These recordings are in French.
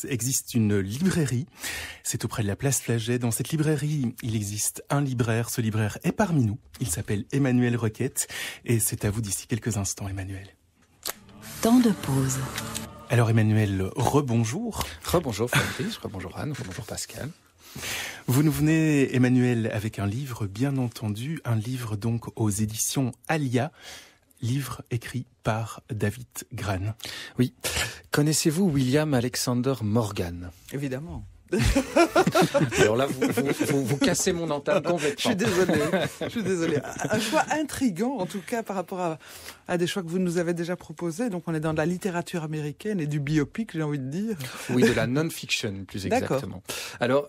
existe une librairie. C'est auprès de la place Flaget. Dans cette librairie, il existe un libraire. Ce libraire est parmi nous. Il s'appelle Emmanuel Roquette. Et c'est à vous d'ici quelques instants, Emmanuel. Temps de pause. Alors Emmanuel, rebonjour. Rebonjour Fabrice, rebonjour Anne, rebonjour Pascal. Vous nous venez, Emmanuel, avec un livre, bien entendu, un livre donc aux éditions Alia, livre écrit par David Grann. Oui. Connaissez-vous William Alexander Morgan ? Évidemment. Alors là, vous cassez mon entame complètement. Je suis désolé. Un choix intriguant, en tout cas, par rapport à des choix que vous nous avez déjà proposés. Donc, on est dans de la littérature américaine et du biopic, j'ai envie de dire. Oui, de la non-fiction, plus exactement. Alors,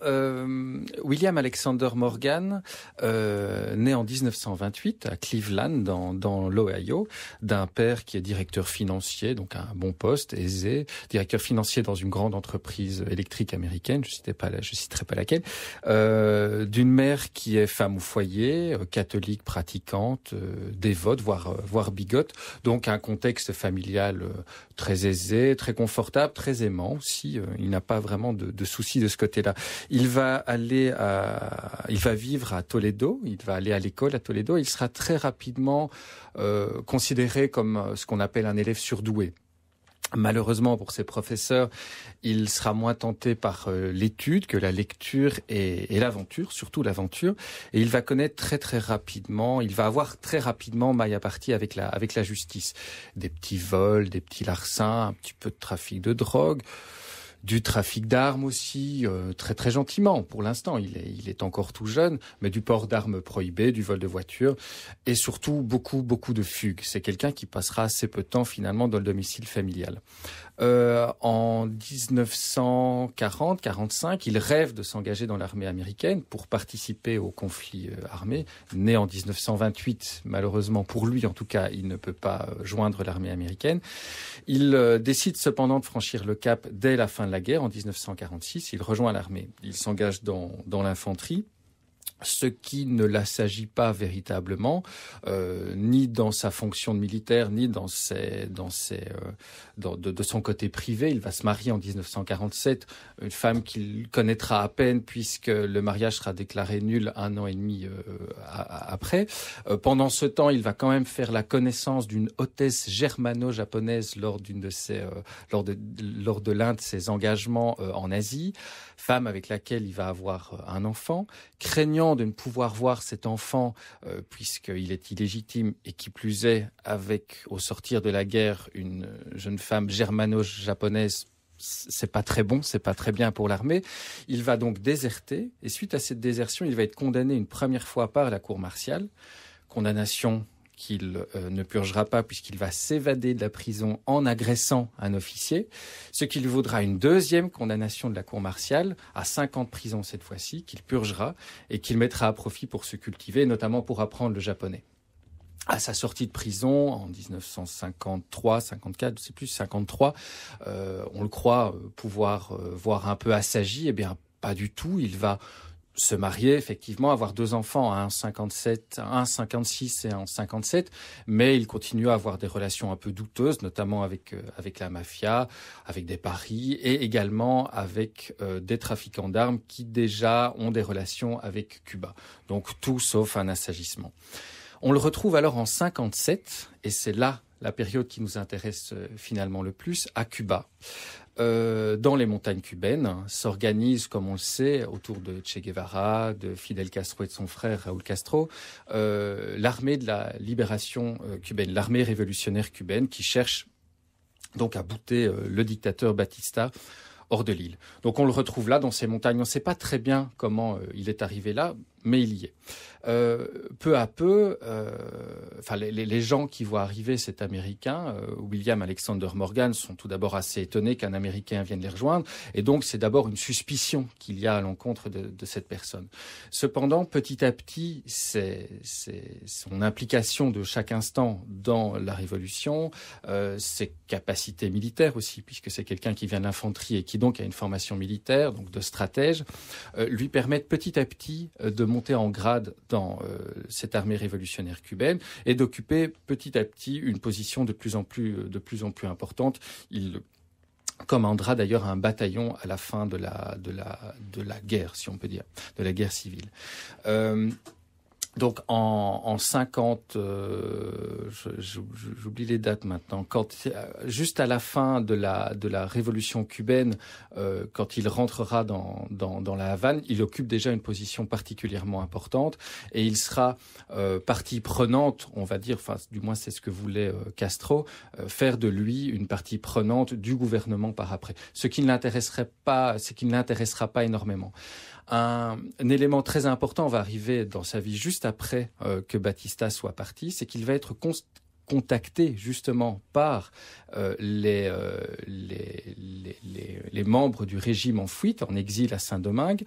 William Alexander Morgan, né en 1928 à Cleveland, dans l'Ohio, d'un père qui est directeur financier, donc un bon poste, aisé, directeur financier dans une grande entreprise électrique américaine, je citerai pas laquelle, d'une mère qui est femme au foyer, catholique pratiquante, dévote, voire bigote, donc un contexte familial très aisé, très confortable, très aimant aussi. Il n'a pas vraiment de soucis de ce côté-là. Il va vivre à Toledo, il va aller à l'école à Toledo, il sera très rapidement considéré comme ce qu'on appelle un élève surdoué. Malheureusement pour ses professeurs, il sera moins tenté par l'étude que la lecture et l'aventure, surtout l'aventure. Et il va connaître très rapidement, il va avoir très rapidement maille à partie avec la justice. Des petits vols, des petits larcins, un petit peu de trafic de drogue, du trafic d'armes aussi, très gentiment pour l'instant. Il est encore tout jeune, mais du port d'armes prohibé, du vol de voiture et surtout beaucoup de fugues. C'est quelqu'un qui passera assez peu de temps finalement dans le domicile familial. En 1940-45, il rêve de s'engager dans l'armée américaine pour participer au conflit armé. Né en 1928, malheureusement pour lui en tout cas, il ne peut pas joindre l'armée américaine. Il décide cependant de franchir le cap dès la fin de la guerre, en 1946. Il rejoint l'armée. Il s'engage dans l'infanterie, ce qui ne l'assagit pas véritablement, ni dans sa fonction de militaire, ni de son côté privé. Il va se marier en 1947, une femme qu'il connaîtra à peine puisque le mariage sera déclaré nul 1 an et demi après. Pendant ce temps, il va quand même faire la connaissance d'une hôtesse germano-japonaise lors de l'un de ses engagements en Asie, femme avec laquelle il va avoir un enfant, craignant de ne pouvoir voir cet enfant puisqu'il est illégitime et qui plus est au sortir de la guerre une jeune femme germano-japonaise. C'est pas très bon, c'est pas très bien pour l'armée. Il va donc déserter et suite à cette désertion, il va être condamné une première fois par la cour martiale, condamnation qu'il ne purgera pas puisqu'il va s'évader de la prison en agressant un officier, ce qui lui vaudra une deuxième condamnation de la cour martiale à 5 ans de prison cette fois-ci, qu'il purgera et qu'il mettra à profit pour se cultiver, notamment pour apprendre le japonais. À sa sortie de prison en 1953, 54, je sais plus, 53, on le croit pouvoir voir un peu assagi, eh bien pas du tout, il va se marier, effectivement, avoir 2 enfants, un 56 et un 57, mais il continue à avoir des relations un peu douteuses, notamment avec la mafia, avec des paris et également avec des trafiquants d'armes qui déjà ont des relations avec Cuba. Donc tout sauf un assagissement. On le retrouve alors en 57, et c'est là la période qui nous intéresse finalement le plus, à Cuba. Dans les montagnes cubaines, s'organise, comme on le sait, autour de Che Guevara, de Fidel Castro et de son frère Raúl Castro, l'armée de la libération cubaine, l'armée révolutionnaire cubaine qui cherche donc à bouter le dictateur Batista hors de l'île. Donc on le retrouve là dans ces montagnes. On ne sait pas très bien comment il est arrivé là, mais il y est. Peu à peu, les gens qui voient arriver cet Américain, William Alexander Morgan, sont tout d'abord assez étonnés qu'un Américain vienne les rejoindre, et donc c'est d'abord une suspicion qu'il y a à l'encontre de cette personne. Cependant, petit à petit, c'est son implication de chaque instant dans la Révolution, ses capacités militaires aussi, puisque c'est quelqu'un qui vient de l'infanterie et qui donc a une formation militaire, donc de stratège, lui permettent petit à petit de monter en grade dans cette armée révolutionnaire cubaine et d'occuper petit à petit une position de plus en plus importante. Il commandera d'ailleurs un bataillon à la fin de la guerre, si on peut dire, de la guerre civile. Donc en 50, j'oublie les dates maintenant. Juste à la fin de la révolution cubaine, quand il rentrera dans la Havane, il occupe déjà une position particulièrement importante et il sera partie prenante, on va dire, enfin du moins c'est ce que voulait Castro, faire de lui une partie prenante du gouvernement par après. Ce qui ne l'intéressera pas énormément. Un élément très important va arriver dans sa vie juste après que Batista soit parti, c'est qu'il va être contacté justement par les membres du régime en fuite, en exil à Saint-Domingue,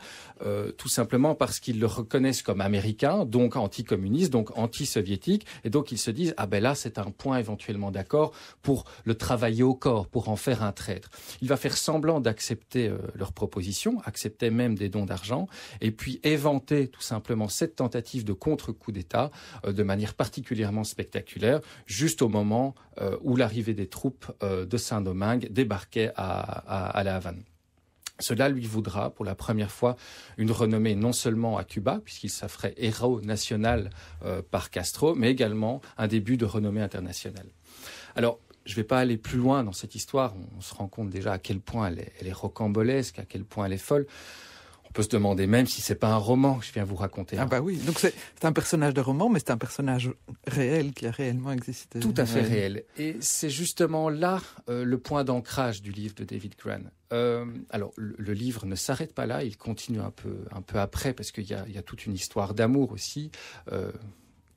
tout simplement parce qu'ils le reconnaissent comme américain, donc anticommuniste, donc anti-soviétique, et donc ils se disent « Ah ben là, c'est un point éventuellement d'accord pour le travailler au corps, pour en faire un traître ». Il va faire semblant d'accepter leurs propositions, accepter même des dons d'argent, et puis éventer tout simplement cette tentative de contre-coup d'État de manière particulièrement spectaculaire, juste au moment où l'arrivée des troupes de Saint-Domingue débarquait à la Havane. Cela lui vaudra pour la première fois une renommée non seulement à Cuba, puisqu'il s'affrait héros national par Castro, mais également un début de renommée internationale. Alors, je ne vais pas aller plus loin dans cette histoire, on se rend compte déjà à quel point elle est rocambolesque, à quel point elle est folle. On peut se demander même si c'est pas un roman que je viens vous raconter. Ah bah oui, donc c'est un personnage de roman, mais c'est un personnage réel qui a réellement existé. Tout à fait réel. Et c'est justement là le point d'ancrage du livre de David Grann. Alors, le livre ne s'arrête pas là, il continue un peu après, parce qu'il y a toute une histoire d'amour aussi,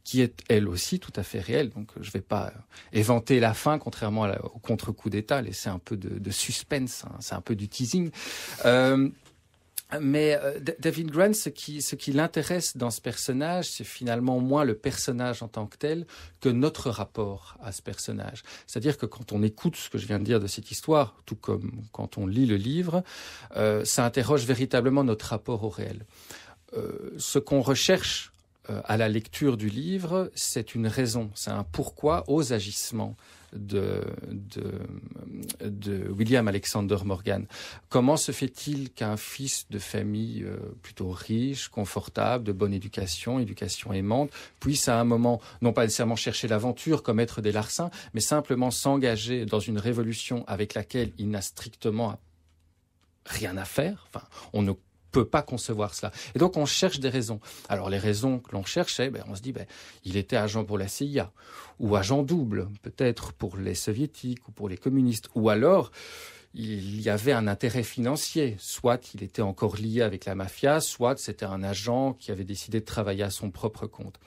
qui est elle aussi tout à fait réelle. Donc je ne vais pas éventer la fin, contrairement au contre-coup d'État, laisser un peu de suspense, hein, c'est un peu du teasing. Mais David Grann, ce qui l'intéresse dans ce personnage, c'est finalement moins le personnage en tant que tel que notre rapport à ce personnage. C'est-à-dire que quand on écoute ce que je viens de dire de cette histoire, tout comme quand on lit le livre, ça interroge véritablement notre rapport au réel. Ce qu'on recherche à la lecture du livre, c'est une raison, c'est un pourquoi aux agissements de William Alexander Morgan. Comment se fait-il qu'un fils de famille plutôt riche, confortable, de bonne éducation aimante, puisse à un moment, non pas nécessairement chercher l'aventure, commettre des larcins, mais simplement s'engager dans une révolution avec laquelle il n'a strictement rien à faire. Enfin, on ne peut pas concevoir cela. Et donc, on cherche des raisons. Alors, les raisons que l'on cherchait, on se dit, il était agent pour la CIA, ou agent double, peut-être pour les soviétiques ou pour les communistes, ou alors, il y avait un intérêt financier. Soit il était encore lié avec la mafia, soit c'était un agent qui avait décidé de travailler à son propre compte.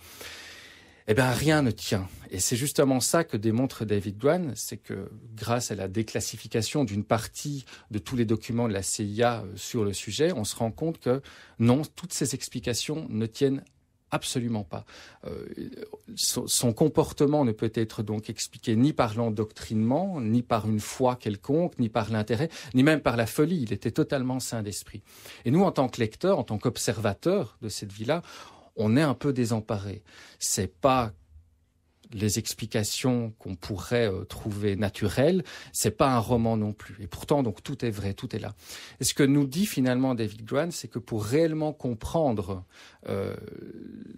Rien ne tient. Et c'est justement ça que démontre David Grann, c'est que grâce à la déclassification d'une partie de tous les documents de la CIA sur le sujet, on se rend compte que non, toutes ces explications ne tiennent absolument pas. Son comportement ne peut être donc expliqué ni par l'endoctrinement, ni par une foi quelconque, ni par l'intérêt, ni même par la folie. Il était totalement sain d'esprit. Et nous, en tant que lecteurs, en tant qu'observateurs de cette vie-là, on est un peu désemparé. C'est pas les explications qu'on pourrait trouver naturelles, c'est pas un roman non plus. Et pourtant, donc, tout est vrai, tout est là. Et ce que nous dit finalement David Grann, c'est que pour réellement comprendre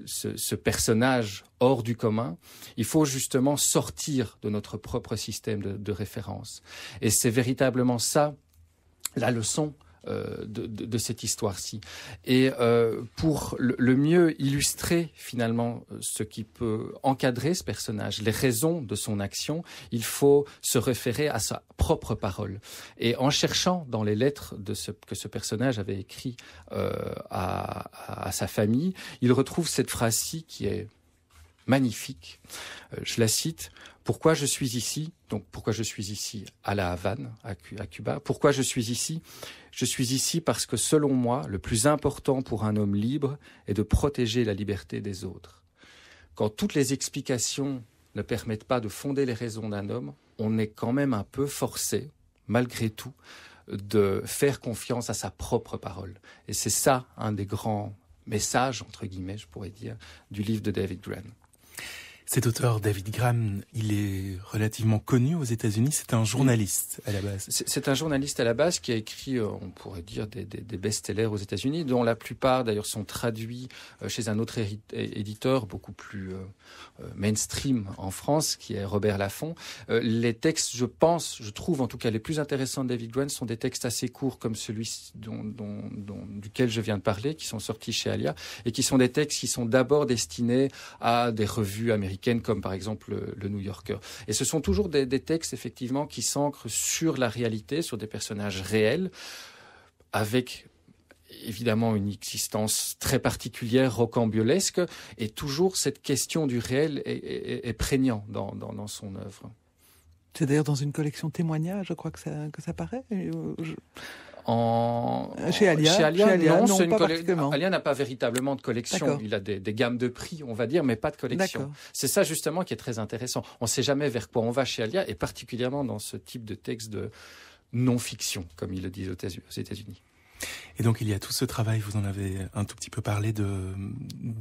ce personnage hors du commun, il faut justement sortir de notre propre système de référence. Et c'est véritablement ça, la leçon de cette histoire-ci. Et pour le mieux illustrer finalement ce qui peut encadrer ce personnage, les raisons de son action, il faut se référer à sa propre parole. Et en cherchant dans les lettres que ce personnage avait écrit à sa famille, il retrouve cette phrase-ci qui est magnifique. Je la cite. Pourquoi je suis ici? Donc, pourquoi je suis ici à la Havane, à Cuba? Pourquoi je suis ici? Je suis ici parce que, selon moi, le plus important pour un homme libre est de protéger la liberté des autres. Quand toutes les explications ne permettent pas de fonder les raisons d'un homme, on est quand même un peu forcé, malgré tout, de faire confiance à sa propre parole. Et c'est ça, un des grands messages, entre guillemets, je pourrais dire, du livre de David Grann. Cet auteur, David Graham, il est relativement connu aux États-Unis. C'est un journaliste à la base. C'est un journaliste à la base qui a écrit, on pourrait dire, des best-sellers aux États-Unis, dont la plupart d'ailleurs sont traduits chez un autre éditeur beaucoup plus mainstream en France, qui est Robert Laffont. Les textes, je trouve en tout cas les plus intéressants de David Graham sont des textes assez courts comme celui duquel je viens de parler, qui sont sortis chez Alia, et qui sont des textes qui sont d'abord destinés à des revues américaines, comme par exemple le New Yorker. Et ce sont toujours des textes, effectivement, qui s'ancrent sur la réalité, sur des personnages réels, avec évidemment une existence très particulière, rocambolesque, et toujours cette question du réel est prégnant dans son œuvre. C'est d'ailleurs dans une collection témoignages, je crois que ça paraît. Chez Alia, non, c'est Alia n'a pas véritablement de collection. D'accord. Il a des gammes de prix, on va dire, mais pas de collection. D'accord. C'est ça justement qui est très intéressant. On ne sait jamais vers quoi on va chez Alia, et particulièrement dans ce type de texte de non-fiction, comme ils le disent aux États-Unis. Et donc il y a tout ce travail, vous en avez un tout petit peu parlé, de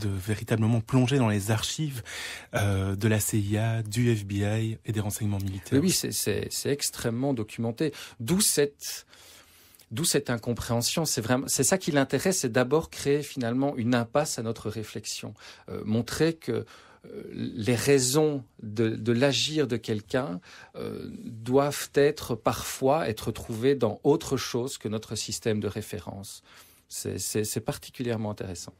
véritablement plonger dans les archives de la CIA, du FBI et des renseignements militaires. Oui, c'est extrêmement documenté. D'où cette incompréhension. C'est ça qui l'intéresse, c'est d'abord créer finalement une impasse à notre réflexion, montrer que les raisons de l'agir de quelqu'un doivent parfois être trouvées dans autre chose que notre système de référence. C'est particulièrement intéressant.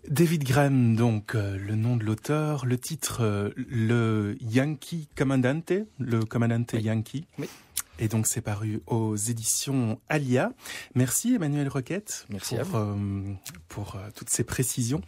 David Graham, donc, le nom de l'auteur, le titre, le Yankee Commandante, le Commandante oui. Yankee. Oui. Et donc, c'est paru aux éditions Alia. Merci Emmanuelle Roquette Merci pour toutes ces précisions.